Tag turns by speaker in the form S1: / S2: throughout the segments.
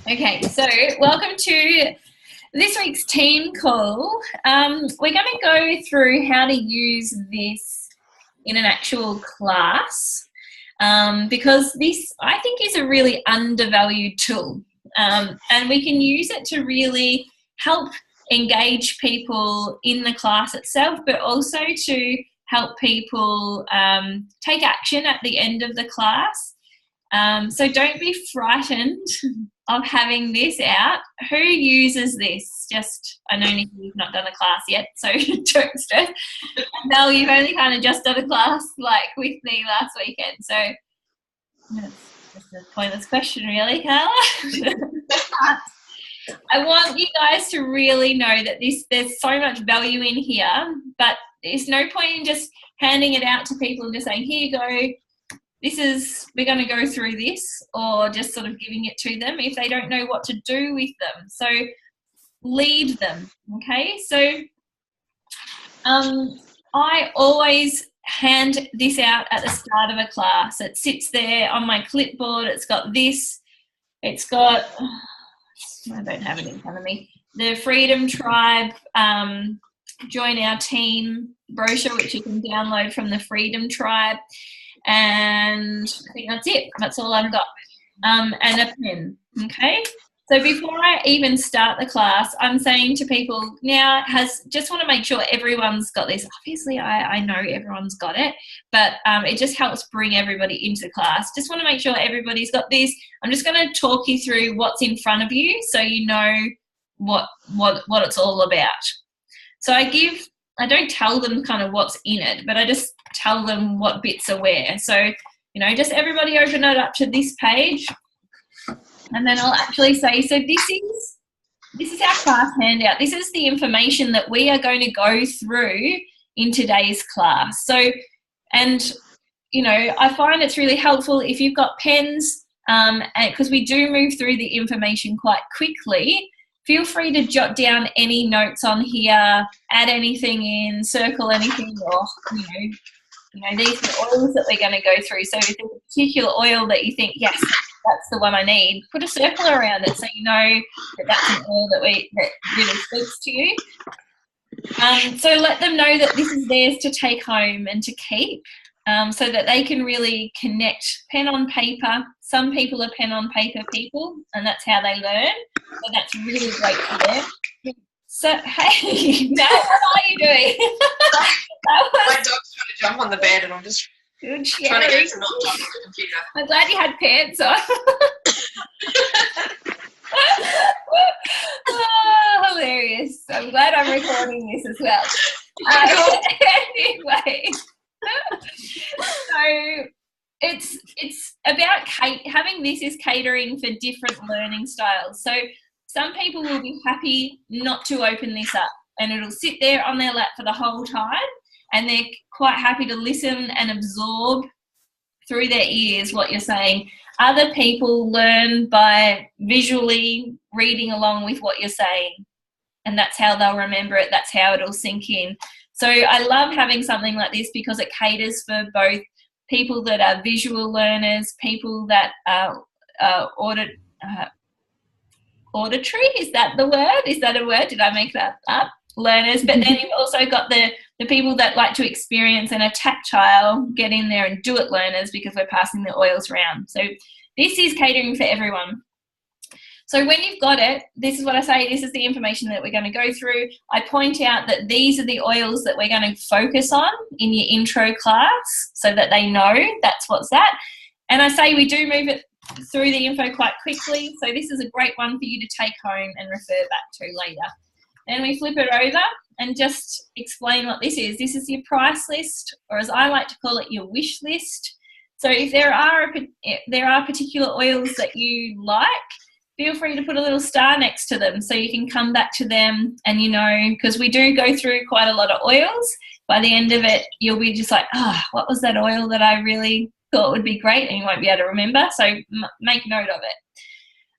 S1: Okay, so welcome to this week's team call. We're going to go through how to use this in an actual class because this, I think, is a really undervalued tool, and we can use it to really help engage people in the class itself, but also to help people take action at the end of the class. So don't be frightened of having this out. Who uses this? Just, I know Nikki, you've not done a class yet, so don't stress. No, you've only kind of just done a class like with me last weekend. So that's just a pointless question really, Carla. I want you guys to really know that there's so much value in here, but there's no point in just handing it out to people and just saying, here you go, we're going to go through this, or just sort of giving it to them if they don't know what to do with them. So lead them, okay? So I always hand this out at the start of a class. It sits there on my clipboard. It's got this. It's got, I don't have it in front of me, the Freedom Tribe Join Our Team brochure, which you can download from the Freedom Tribe. And I think that's it. That's all I've got. And a pen, okay? So before I even start the class, I'm saying to people now, just want to make sure everyone's got this. Obviously, I know everyone's got it, but it just helps bring everybody into class. Just want to make sure everybody's got this. I'm just going to talk you through what's in front of you so you know what it's all about. So I don't tell them kind of what's in it, but I just tell them what bits are where. So, just everybody open it up to this page, and then I'll actually say, so this is our class handout. This is the information that we are going to go through in today's class. So, and, I find it's really helpful if you've got pens, because we do move through the information quite quickly. Feel free to jot down any notes on here, add anything in, circle anything, or, these are the oils that we're going to go through. So if there's a particular oil that you think, yes, that's the one I need, put a circle around it so you know that that's an oil that really speaks to you. So let them know that this is theirs to take home and to keep, so that they can really connect. Pen on paper. Some people are pen on paper people, and that's how they learn. So that's really great for them. So, hey, now what are you doing?
S2: My dog's trying to jump on the bed, and I'm just trying to get it to not jump on the computer.
S1: I'm glad you had pants on. Oh, hilarious. I'm glad I'm recording this as well. Anyway, so it's about having this is catering for different learning styles. So some people will be happy not to open this up, and it'll sit there on their lap for the whole time, and they're quite happy to listen and absorb through their ears what you're saying. Other people learn by visually reading along with what you're saying, and that's how they'll remember it. That's how it'll sink in. So I love having something like this because it caters for both people that are visual learners, people that are auditory, is that the word? Is that a word? Did I make that up? Learners. But then you've also got the people that like to experience and are tactile, get in there and do it learners, because we're passing the oils around. So this is catering for everyone. So when you've got it, this is what I say, this is the information that we're going to go through. I point out that these are the oils that we're going to focus on in your intro class so that they know that's what's that. And I say we do move it through the info quite quickly, so this is a great one for you to take home and refer back to later. Then we flip it over and just explain what this is. This is your price list, or as I like to call it, your wish list. So if there are particular oils that you like, feel free to put a little star next to them so you can come back to them, and because we do go through quite a lot of oils. By the end of it, you'll be just like, what was that oil that I really thought would be great, and you won't be able to remember, so make note of it.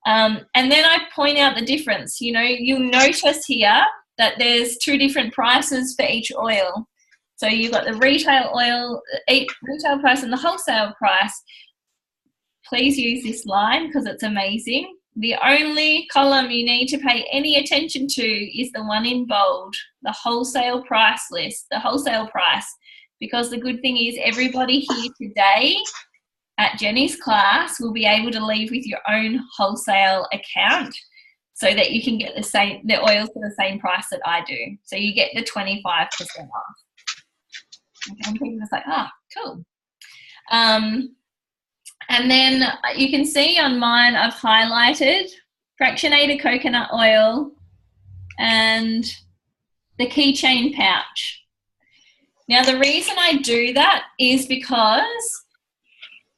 S1: And then I point out the difference. You'll notice here that there's two different prices for each oil. So you've got the retail price and the wholesale price. Please use this line because it's amazing. The only column you need to pay any attention to is the one in bold, the wholesale price list, the wholesale price. Because the good thing is everybody here today at Jenny's class will be able to leave with your own wholesale account so that you can get the oils for the same price that I do. So you get the 25% off. Okay, and people are just like, cool. And then you can see on mine I've highlighted fractionated coconut oil and the keychain pouch. Now the reason I do that is because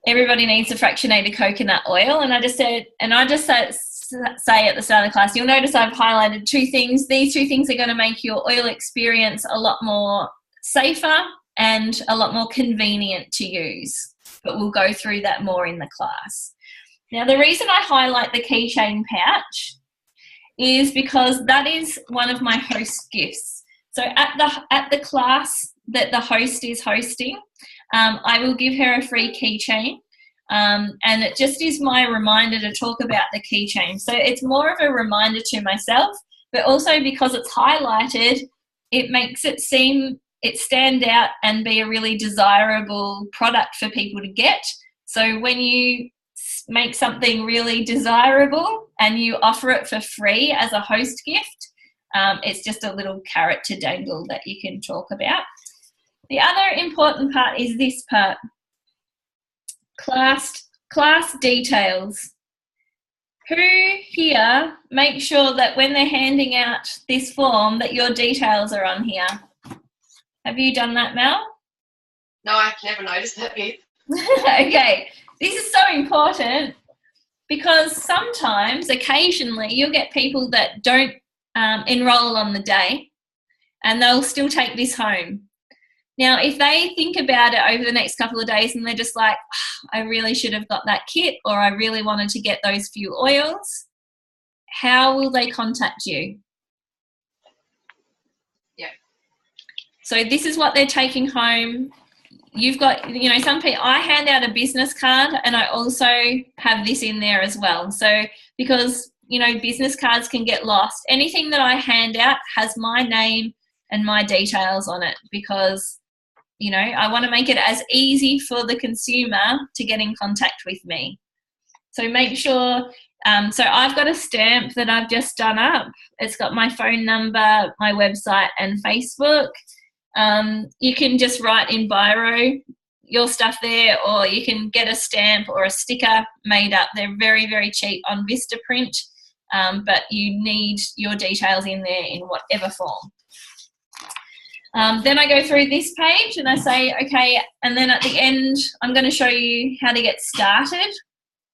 S1: everybody needs a fractionated coconut oil, and I just say at the start of the class, you'll notice I've highlighted two things. These two things are going to make your oil experience a lot more safer and a lot more convenient to use, but we'll go through that more in the class. Now the reason I highlight the keychain pouch is because that is one of my host gifts. So at the class that the host is hosting, I will give her a free keychain, and it just is my reminder to talk about the keychain. So it's more of a reminder to myself, but also because it's highlighted, it makes it stand out and be a really desirable product for people to get. So when you make something really desirable and you offer it for free as a host gift, it's just a little carrot to dangle that you can talk about. The other important part is this part, class details. Who here makes sure that when they're handing out this form that your details are on here? Have you done that, Mel?
S2: No, I've never noticed that bit.
S1: Okay, this is so important because sometimes, occasionally, you'll get people that don't enroll on the day and they'll still take this home. Now, if they think about it over the next couple of days and they're just like, I really should have got that kit, or I really wanted to get those few oils, how will they contact you?
S2: Yeah.
S1: So this is what they're taking home. You've got, some people, I hand out a business card and I also have this in there as well. So because, business cards can get lost, anything that I hand out has my name and my details on it because, I want to make it as easy for the consumer to get in contact with me. So make sure, so I've got a stamp that I've just done up. It's got my phone number, my website and Facebook. You can just write in biro your stuff there, or you can get a stamp or a sticker made up. They're very, very cheap on Vistaprint, but you need your details in there in whatever form. Then I go through this page and I say, okay, and then at the end, I'm going to show you how to get started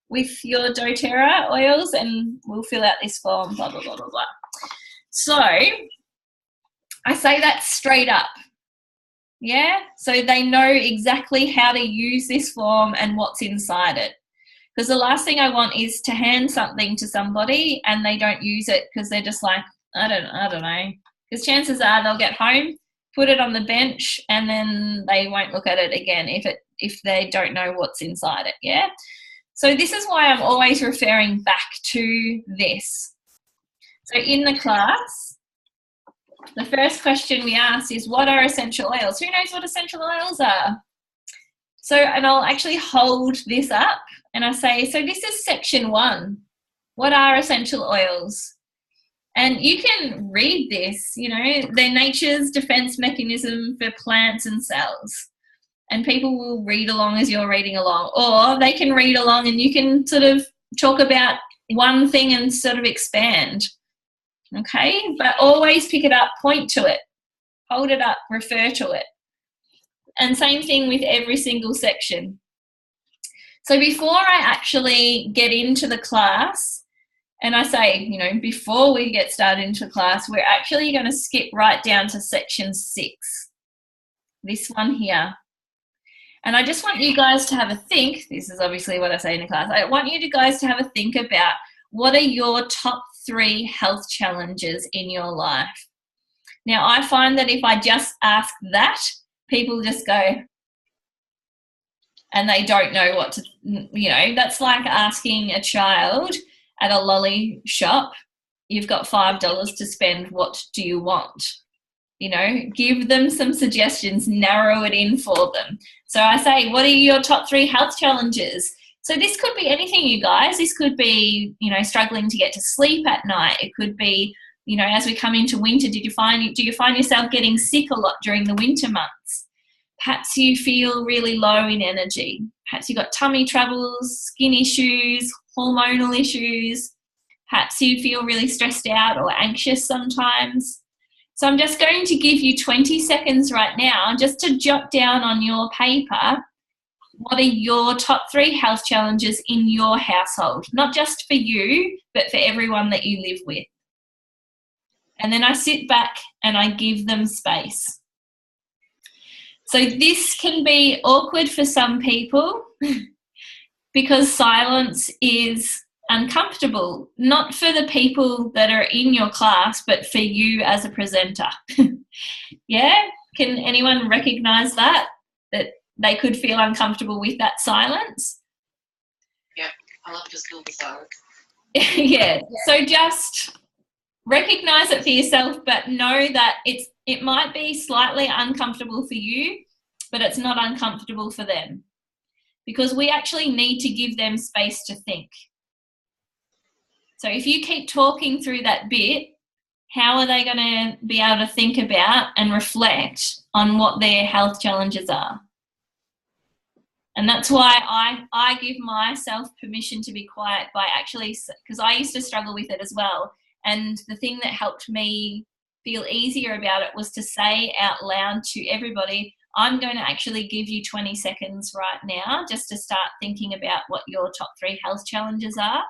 S1: with your doTERRA oils, and we'll fill out this form, blah, blah, blah, blah, blah. So I say that straight up. Yeah, so they know exactly how to use this form and what's inside it. Because the last thing I want is to hand something to somebody and they don't use it because they're just like, I don't know. Because chances are they'll get home, put it on the bench, and then they won't look at it again if they don't know what's inside it, yeah? So this is why I'm always referring back to this. So in the class, the first question we ask is, what are essential oils? Who knows what essential oils are? So, and I'll actually hold this up and I say, so this is section 1. What are essential oils? And you can read this, they're nature's defense mechanism for plants and cells. And people will read along as you're reading along. Or they can read along and you can sort of talk about one thing and sort of expand. Okay? But always pick it up, point to it, hold it up, refer to it. And same thing with every single section. So before I actually get into the class, and I say, before we get started into class, we're actually going to skip right down to section 6, this one here. And I just want you guys to have a think. This is obviously what I say in the class. I want you guys to have a think about what are your top 3 health challenges in your life. Now, I find that if I just ask that, people just go, and they don't know what to, that's like asking a child, at a lolly shop, you've got $5 to spend. What do you want? You know, give them some suggestions, narrow it in for them. So I say, what are your top 3 health challenges? So this could be anything, you guys. This could be, you know, struggling to get to sleep at night. It could be, you know, as we come into winter, do you find yourself getting sick a lot during the winter months? Perhaps you feel really low in energy. Perhaps you've got tummy troubles, skin issues, hormonal issues. Perhaps you feel really stressed out or anxious sometimes. So I'm just going to give you 20 seconds right now just to jot down on your paper what are your top 3 health challenges in your household, not just for you, but for everyone that you live with. And then I sit back and I give them space. So this can be awkward for some people because silence is uncomfortable, not for the people that are in your class, but for you as a presenter. Yeah? Can anyone recognize that they could feel uncomfortable with that silence?
S2: Yeah, I love just feel the silence.
S1: Yeah, so just recognize it for yourself, but know that it might be slightly uncomfortable for you, but it's not uncomfortable for them, because we actually need to give them space to think. So if you keep talking through that bit, how are they going to be able to think about and reflect on what their health challenges are? And that's why I give myself permission to be quiet by actually, because I used to struggle with it as well. And the thing that helped me feel easier about it was to say out loud to everybody, I'm going to actually give you 20 seconds right now just to start thinking about what your top 3 health challenges are.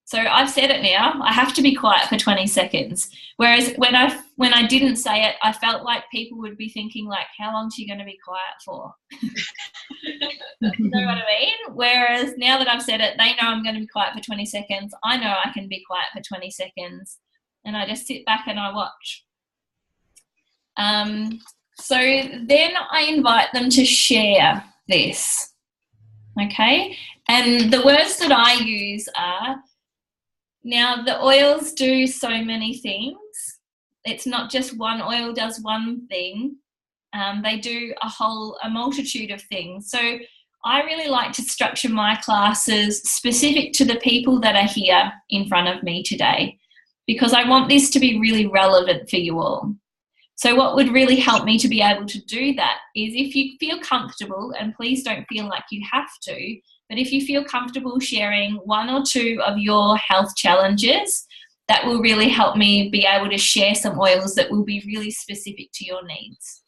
S1: So I've said it now, I have to be quiet for 20 seconds. Whereas when I didn't say it, I felt like people would be thinking like, how long is she going to be quiet for? You know what I mean? Whereas now that I've said it, they know I'm going to be quiet for 20 seconds. I know I can be quiet for 20 seconds. And I just sit back and I watch. So then I invite them to share this. Okay? And the words that I use are, now, the oils do so many things. It's not just one oil does one thing. They do a multitude of things. So I really like to structure my classes specific to the people that are here in front of me today, because I want this to be really relevant for you all. So what would really help me to be able to do that is, if you feel comfortable, and please don't feel like you have to, but if you feel comfortable sharing 1 or 2 of your health challenges, that will really help me be able to share some oils that will be really specific to your needs.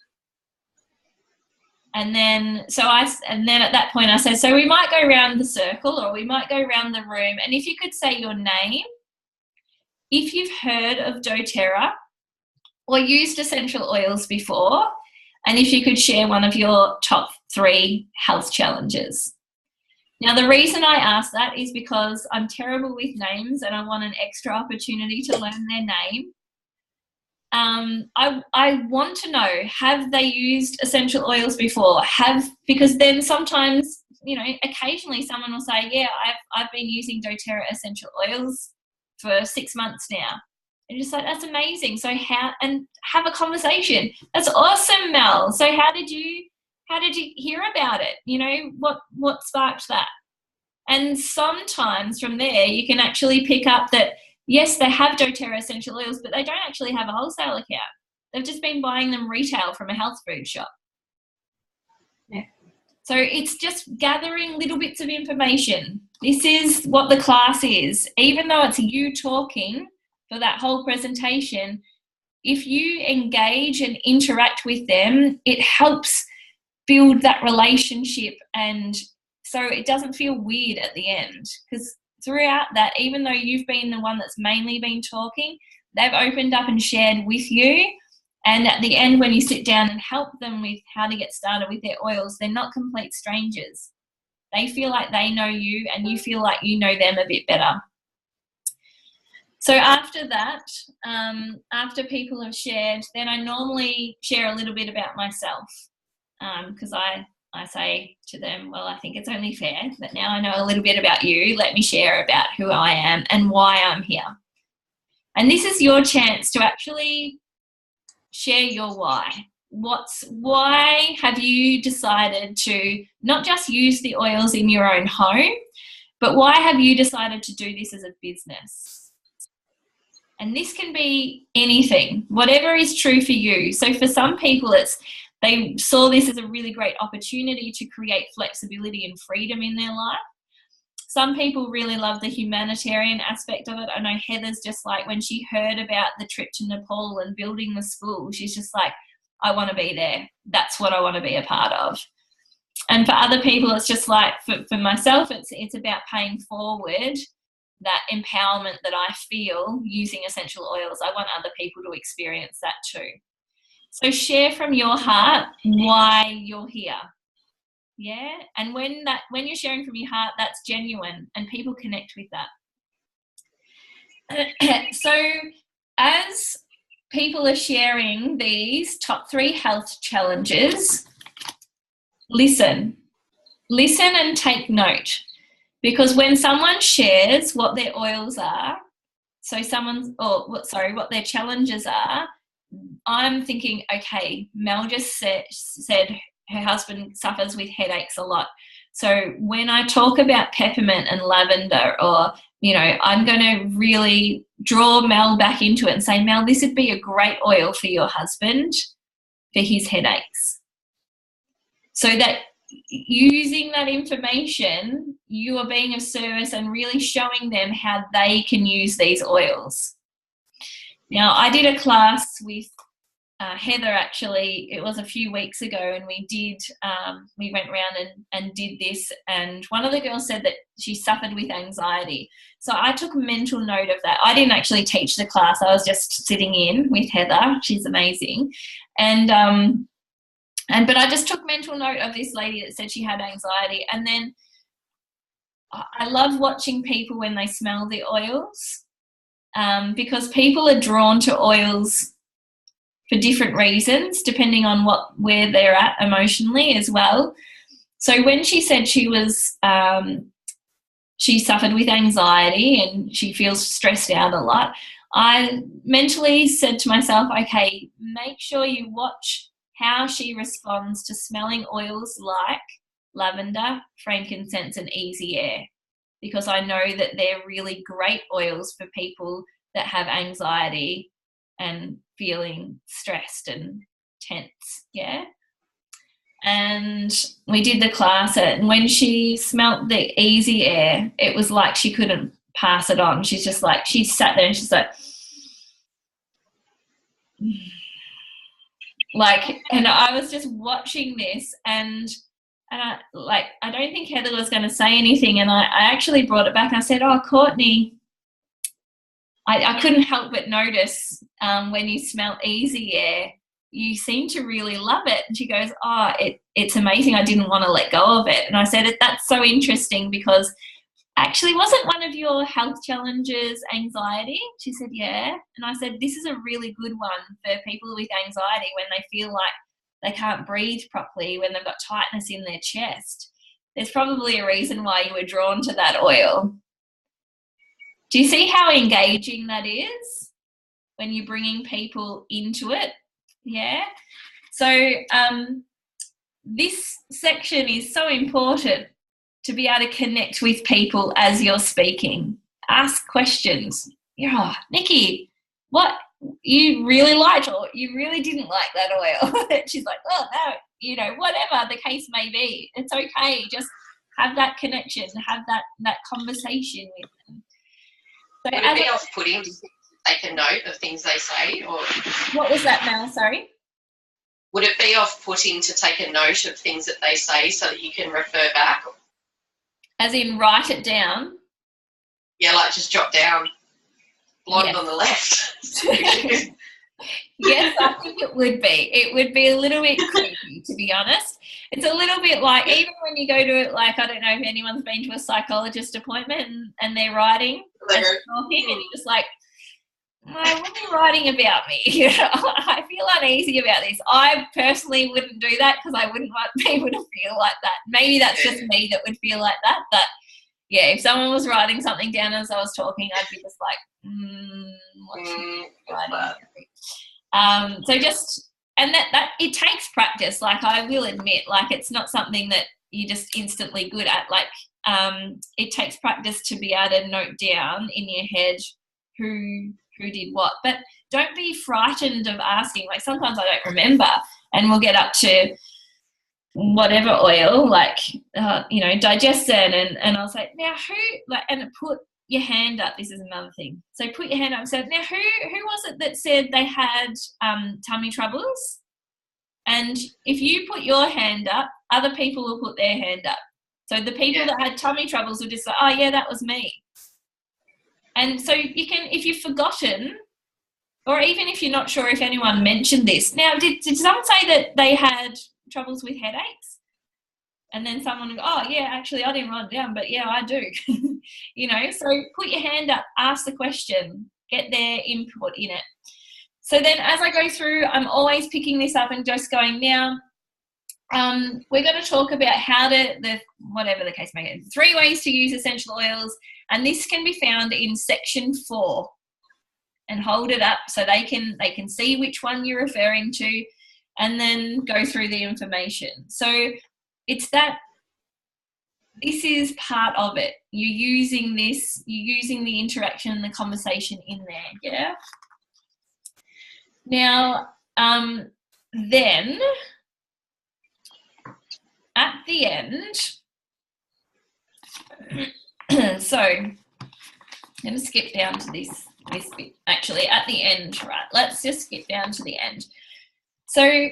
S1: And then at that point I say, so we might go around the circle, or we might go around the room, and if you could say your name, if you've heard of doTERRA or used essential oils before, and if you could share one of your top 3 health challenges. Now, the reason I ask that is because I'm terrible with names and I want an extra opportunity to learn their name. I want to know, have they used essential oils before? Because then sometimes, you know, occasionally someone will say, yeah, I've been using doTERRA essential oils for 6 months now. And just like, that's amazing. So and have a conversation. That's awesome, Mel. So how did you hear about it? You know, what sparked that? And sometimes from there you can actually pick up that, yes, they have doTERRA essential oils, but they don't actually have a wholesale account. They've just been buying them retail from a health food shop. Yeah. So it's just gathering little bits of information. This is what the class is. Even though it's you talking for that whole presentation, if you engage and interact with them, it helps build that relationship, and so it doesn't feel weird at the end. Because throughout that, even though you've been the one that's mainly been talking, they've opened up and shared with you. And at the end, when you sit down and help them with how to get started with their oils, they're not complete strangers. They feel like they know you, and you feel like you know them a bit better. So after that, after people have shared, then I normally share a little bit about myself, because I I say to them, well, I think it's only fair that now I know a little bit about you, let me share about who I am and why I'm here. And this is your chance to actually share your why. Why have you decided to not just use the oils in your own home, but why have you decided to do this as a business? And this can be anything, whatever is true for you. So for some people, they saw this as a really great opportunity to create flexibility and freedom in their life. Some people really love the humanitarian aspect of it. I know Heather's just like, when she heard about the trip to Nepal and building the school, she's just like, I want to be there. That's what I want to be a part of. And for other people, it's just like, for myself, it's about paying forward that empowerment that I feel using essential oils. I want other people to experience that too. So share from your heart why you're here. Yeah. And when you're sharing from your heart, that's genuine and people connect with that. So as people are sharing these top 3 health challenges, listen and take note, because when someone shares what their oils are, what their challenges are, I'm thinking, okay, Mel just said her husband suffers with headaches a lot. So when I talk about peppermint and lavender, or, I'm going to really draw Mel back into it and say, Mel, this would be a great oil for your husband for his headaches. So that using that information, you are being of service and really showing them how they can use these oils. Now, I did a class with Heather, actually. It was a few weeks ago, and we went around and did this, and one of the girls said that she suffered with anxiety. So I took mental note of that. I didn't actually teach the class. I was just sitting in with Heather. She's amazing. But I just took mental note of this lady that said she had anxiety. And then I love watching people when they smell the oils, because people are drawn to oils for different reasons, depending on where they're at emotionally as well. So when she said she suffered with anxiety and she feels stressed out a lot, I mentally said to myself, okay, make sure you watch how she responds to smelling oils like lavender, frankincense, and easy air, because I know that they're really great oils for people that have anxiety and feeling stressed and tense. Yeah. And we did the class, and when she smelt the easy air, it was like she couldn't pass it on. She's just like, she sat there and she's like, and I was just watching this, and I don't think Heather was going to say anything, and I actually brought it back. I said, oh, Courtney, I couldn't help but notice when you smell easy air, you seem to really love it. And she goes, oh, it's amazing. I didn't want to let go of it. And I said, that's so interesting, because actually wasn't one of your health challenges anxiety? She said, yeah. And I said, this is a really good one for people with anxiety when they feel like they can't breathe properly, when they've got tightness in their chest. There's probably a reason why you were drawn to that oil. Do you see how engaging that is when you're bringing people into it? Yeah. So this section is so important to be able to connect with people as you're speaking. Ask questions. Oh, Nikki, what you really liked or you really didn't like that oil? She's like, oh, no, whatever the case may be. It's okay. Just have that connection, have that conversation with them. So
S2: would it be off-putting to take a note of things they say? Or
S1: what was that, Mel? Sorry?
S2: Would it be off-putting to take a note of things that they say so that you can refer back?
S1: As in write it down?
S2: Yeah, like just jot down blonde on the left.
S1: Yes, I think it would be. It would be a little bit creepy, to be honest. It's a little bit like, even when you go to it, like, I don't know if anyone's been to a psychologist appointment and they're writing and talking, and you're just like, why are you writing about me? I feel uneasy about this. I personally wouldn't do that because I wouldn't want people to feel like that. Maybe that's just me that would feel like that. But yeah, if someone was writing something down as I was talking, I'd be just like, what's writing? So just, and that it takes practice. Like, I will admit, like, it's not something that you're just instantly good at. Like, it takes practice to be able to note down in your head who did what. But don't be frightened of asking. Like, sometimes I don't remember, and we'll get up to whatever oil, like digestin, and I'll say, now who, like, and put your hand up. This is another thing. So put your hand up and say, now who was it that said they had tummy troubles? And if you put your hand up, other people will put their hand up. So the people that had tummy troubles will just say, oh yeah, that was me. And so you can, if you've forgotten, or even if you're not sure if anyone mentioned this. Now, did someone say that they had troubles with headaches? And then someone will go, oh yeah, actually I didn't write it down, but yeah, I do. So put your hand up, ask the question, get their input in it. So then as I go through, I'm always picking this up and just going, now, we're going to talk about how to, whatever the case may be, 3 ways to use essential oils. And this can be found in section 4. And hold it up so they can see which one you're referring to, and then go through the information. So it's that this is part of it. You're using the interaction and the conversation in there, yeah? Now, then at the end, so I'm going to skip down to this bit, actually, at the end, right? Let's just skip down to the end. So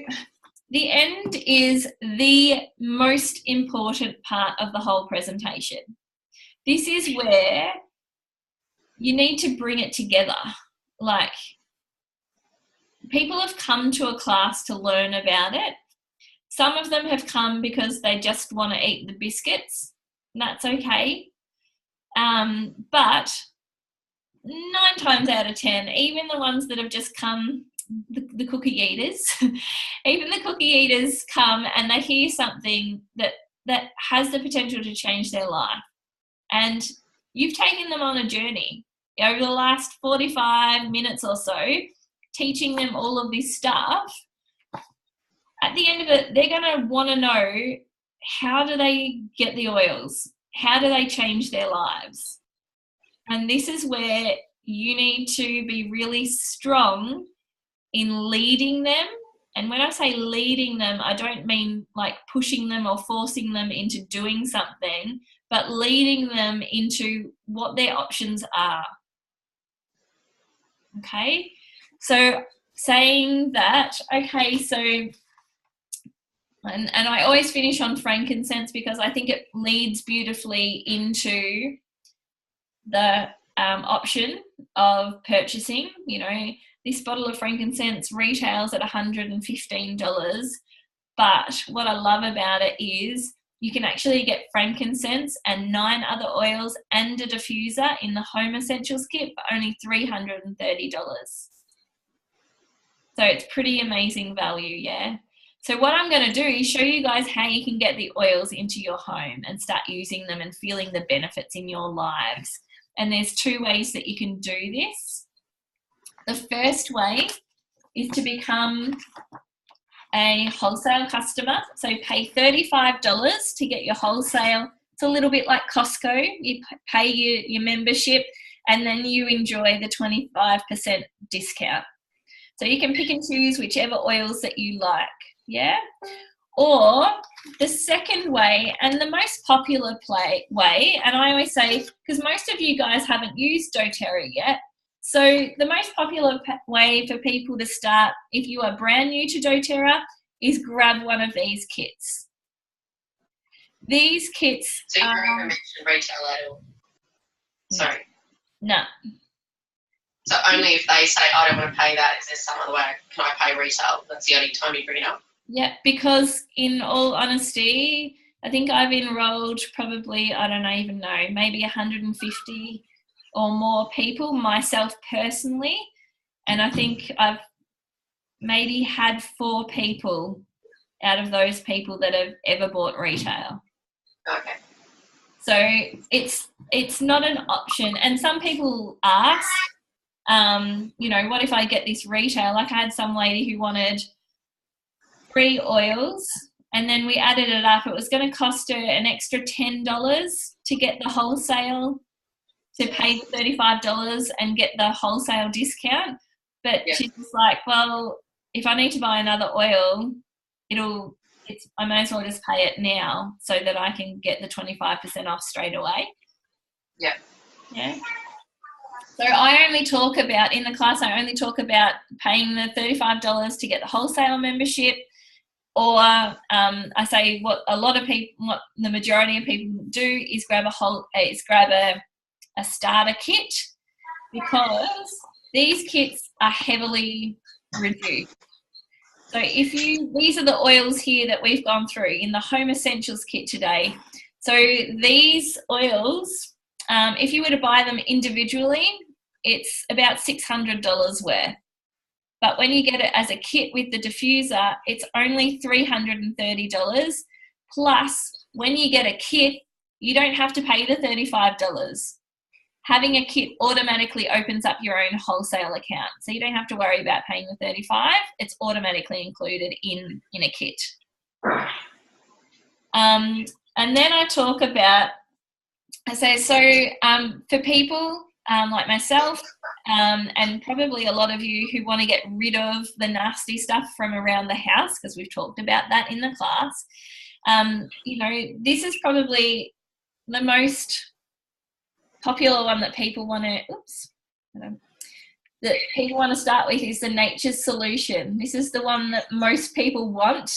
S1: the end is the most important part of the whole presentation. This is where you need to bring it together. Like, people have come to a class to learn about it. Some of them have come because they just want to eat the biscuits, and that's okay. But 9 times out of 10, even the ones that have just come, the cookie eaters, even the cookie eaters come and they hear something that has the potential to change their life. And you've taken them on a journey over the last 45 minutes or so, teaching them all of this stuff. At the end of it, they're going to want to know, how do they get the oils? How do they change their lives? And this is where you need to be really strong in leading them. And when I say leading them, I don't mean like pushing them or forcing them into doing something, but leading them into what their options are. Okay? So saying that, okay, so, and I always finish on frankincense because I think it leads beautifully into the option of purchasing. This bottle of frankincense retails at $115, but what I love about it is you can actually get frankincense and 9 other oils and a diffuser in the Home Essentials kit for only $330. So it's pretty amazing value, yeah? So what I'm going to do is show you guys how you can get the oils into your home and start using them and feeling the benefits in your lives. And there's 2 ways that you can do this. The first way is to become a wholesale customer. So pay $35 to get your wholesale. It's a little bit like Costco. You pay your membership and then you enjoy the 25% discount. So you can pick and choose whichever oils that you like, yeah? Or the second way, and the most popular way, and I always say, because most of you guys haven't used doTERRA yet, so the most popular way for people to start, if you are brand new to doTERRA, is grab one of these kits. These kits
S2: So you never mentioned retail at all? Sorry.
S1: No.
S2: So only if they say, I don't want to pay that, is there some other way, can I pay retail? That's the only time you bring it up?
S1: Yeah, because in all honesty, I think I've enrolled probably, I don't even know, maybe 150 or more people, myself personally. And I think I've maybe had 4 people out of those people that have ever bought retail.
S2: Okay.
S1: So it's not an option. And some people ask, you know, what if I get this retail? Like I had some lady who wanted 3 oils, and then we added it up. It was going to cost her an extra $10 to get the wholesale, to pay the $35 and get the wholesale discount. But she's just like, well, if I need to buy another oil, I may as well just pay it now so that I can get the 25% off straight away.
S2: Yeah.
S1: Yeah. So I only talk about, in the class, I only talk about paying the $35 to get the wholesale membership, or I say what the majority of people do is grab a starter kit, because these kits are heavily reduced. So these are the oils here that we've gone through in the Home Essentials kit today. So these oils, if you were to buy them individually, it's about $600 worth. But when you get it as a kit with the diffuser, it's only $330. Plus, when you get a kit, you don't have to pay the $35. Having a kit automatically opens up your own wholesale account. So you don't have to worry about paying the $35. It's automatically included in a kit. And then I talk about, for people like myself, and probably a lot of you who want to get rid of the nasty stuff from around the house, because we've talked about that in the class, you know, this is probably the most popular one that people want to start with, is the Nature's Solution. This is the one that most people want,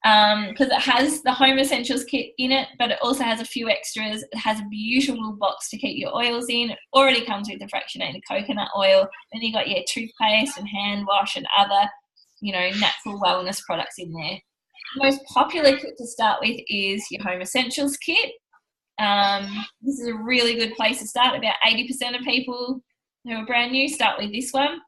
S1: because it has the Home Essentials kit in it, but it also has a few extras. It has a beautiful box to keep your oils in. It already comes with the fractionated coconut oil. Then you got your toothpaste and hand wash and other, you know, natural wellness products in there. The most popular kit to start with is your Home Essentials kit. This is a really good place to start. About 80% of people who are brand new start with this one.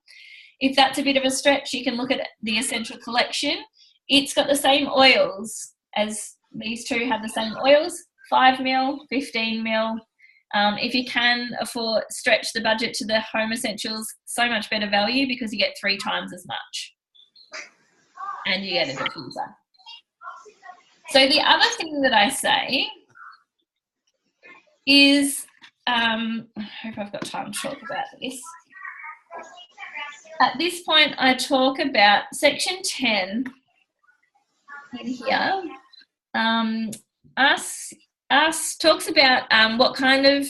S1: If that's a bit of a stretch, you can look at the Essential Collection. It's got the same oils as these two have the same oils, 5ml, 15ml. If you can stretch the budget to the Home Essentials, so much better value, because you get 3 times as much. And you get a diffuser. So the other thing that I say is, I hope I've got time to talk about this. At this point, I talk about section 10 in here. Us talks about what kind of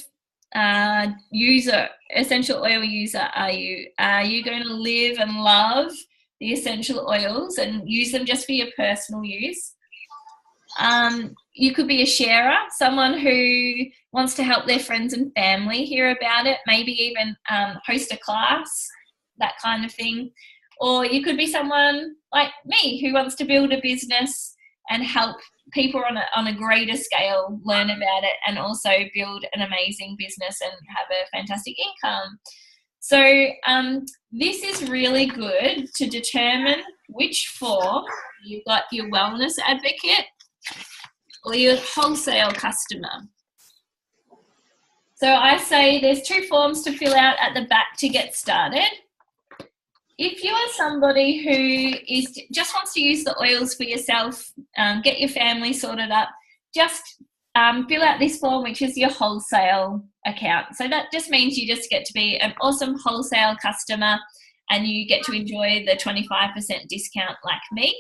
S1: essential oil user are you? Are you going to live and love the essential oils and use them just for your personal use? You could be a sharer, someone who wants to help their friends and family hear about it, maybe even host a class, that kind of thing. Or you could be someone like me who wants to build a business and help people on a greater scale learn about it, and also build an amazing business and have a fantastic income. So this is really good to determine which form. You've got your wellness advocate or your wholesale customer. So I say there's 2 forms to fill out at the back to get started. If you are somebody who just wants to use the oils for yourself, get your family sorted up, just fill out this form, which is your wholesale account. So that just means you just get to be an awesome wholesale customer, and you get to enjoy the 25% discount like me.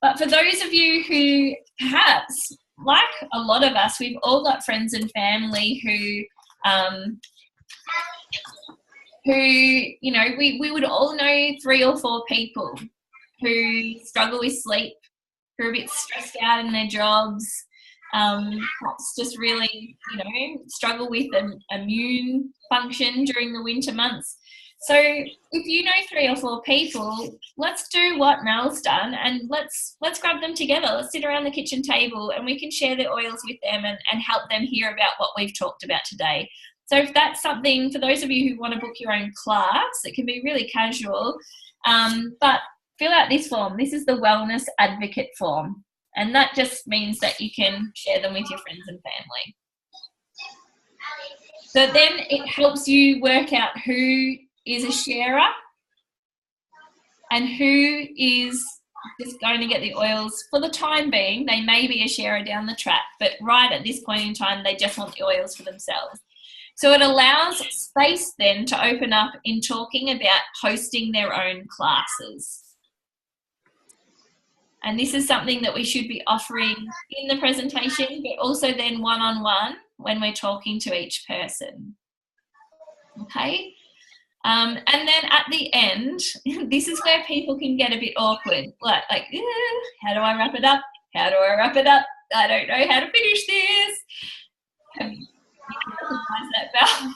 S1: But for those of you who perhaps, like a lot of us, we've all got friends and family who, you know, we would all know 3 or 4 people who struggle with sleep, who are a bit stressed out in their jobs, perhaps just really, you know, struggle with an immune function during the winter months. So if you know 3 or 4 people, let's do what Mel's done, and let's grab them together. Let's sit around the kitchen table and we can share the oils with them and help them hear about what we've talked about today. So if that's something, for those of you who want to book your own class, it can be really casual, but fill out this form. This is the Wellness Advocate form, and that just means that you can share them with your friends and family. So then it helps you work out who is a sharer and who is just going to get the oils for the time being. They may be a sharer down the track, but right at this point in time, they just want the oils for themselves. So it allows space then to open up in talking about hosting their own classes. And this is something that we should be offering in the presentation, but also then one-on-one when we're talking to each person. Okay? And then at the end, this is where people can get a bit awkward. Like how do I wrap it up? How do I wrap it up? I don't know how to finish this. You can recognise that, Val?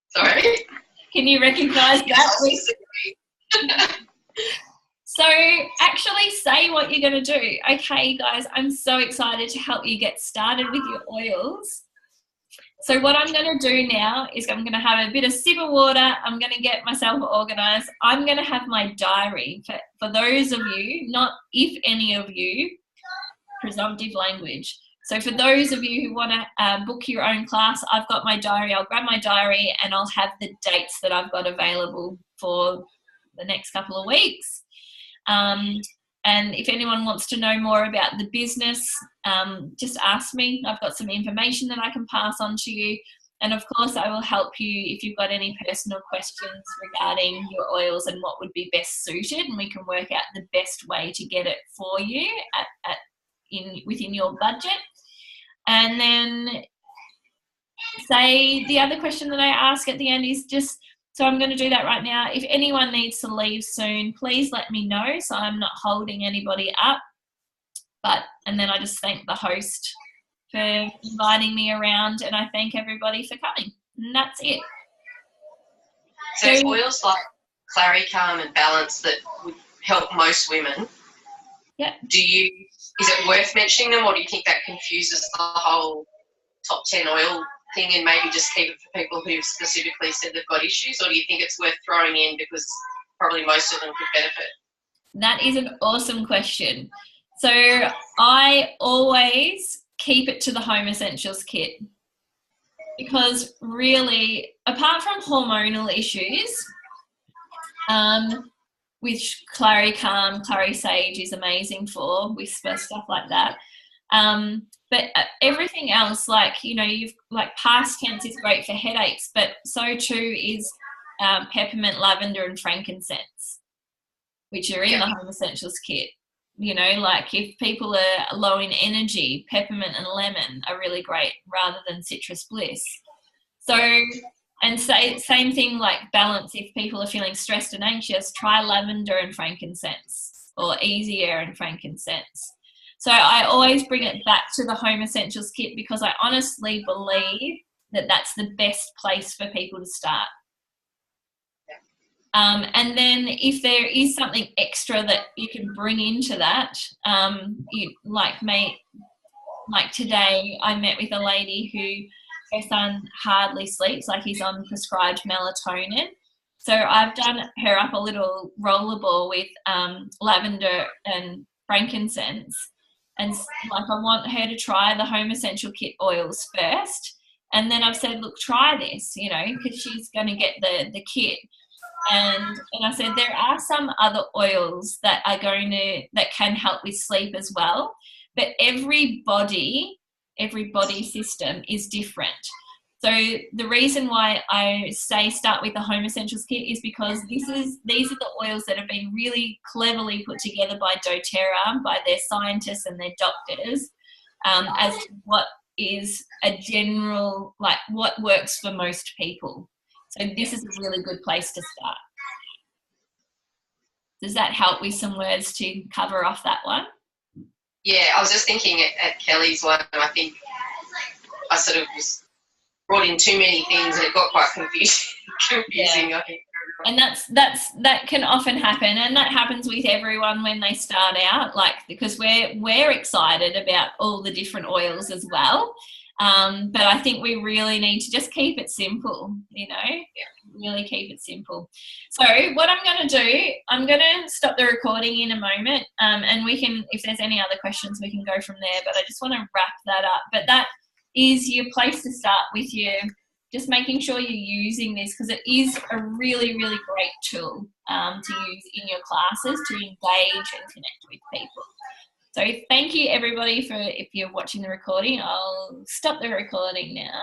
S2: Sorry?
S1: Can you recognise that? So actually say what you're going to do. Okay, guys, I'm so excited to help you get started with your oils. So what I'm going to do now is I'm going to have a bit of sip of water. I'm going to get myself organised. I'm going to have my diary. For those of you, not if any of you, presumptive language. So for those of you who want to book your own class, I've got my diary. I'll grab my diary and I'll have the dates that I've got available for the next couple of weeks. And if anyone wants to know more about the business, just ask me. I've got some information that I can pass on to you. And of course, I will help you if you've got any personal questions regarding your oils and what would be best suited, and we can work out the best way to get it for you within your budget. And then say the other question that I ask at the end is just, so I'm going to do that right now. If anyone needs to leave soon, please let me know so I'm not holding anybody up. And then I just thank the host for inviting me around, and I thank everybody for coming. And that's it.
S2: So oils like Clary Calm and Balance that would help most women.
S1: Yeah.
S2: Is it worth mentioning them, or do you think that confuses the whole top 10 oil thing and maybe just keep it for people who specifically said they've got issues, or do you think it's worth throwing in because probably most of them could benefit?
S1: That is an awesome question. So I always keep it to the Home Essentials kit because really, apart from hormonal issues, which Clary Calm, Clary Sage is amazing for, whisper, stuff like that. But everything else, like past tense is great for headaches, but so too is peppermint, lavender and frankincense, which are in the Home Essentials kit. Like if people are low in energy, peppermint and lemon are really great rather than citrus bliss. So, and same thing like Balance, if people are feeling stressed and anxious, try lavender and frankincense, or easy air and frankincense. So I always bring it back to the Home Essentials kit because I honestly believe that that's the best place for people to start. And then if there is something extra that you can bring into that, like today I met with a lady who her son hardly sleeps, like he's on prescribed melatonin. So I've done her up a little rollerball with lavender and frankincense. And like I want her to try the Home Essential Kit oils first. And then I've said, look, try this, because she's going to get the kit. And I said, there are some other oils that can help with sleep as well. But every body system is different. So the reason why I say start with the Home Essentials kit is because these are the oils that have been really cleverly put together by doTERRA, by their scientists and their doctors, as to what is a general, like what works for most people. So this is a really good place to start. Does that help with some words to cover off that one?
S2: Yeah, I was just thinking at Kelly's one, I think I sort of was brought in too many things and it got quite confusing. Yeah. I think.
S1: And that can often happen, and that happens with everyone when they start out, like because we're excited about all the different oils as well. But I think we really need to just keep it simple, you know, really keep it simple. So what I'm going to do, I'm going to stop the recording in a moment, and we can, if there's any other questions, we can go from there. But I just want to wrap that up. But that is your place to start with your, just making sure you're using this, because it is a really, really great tool to use in your classes to engage and connect with people. So thank you everybody for, if you're watching the recording, I'll stop the recording now.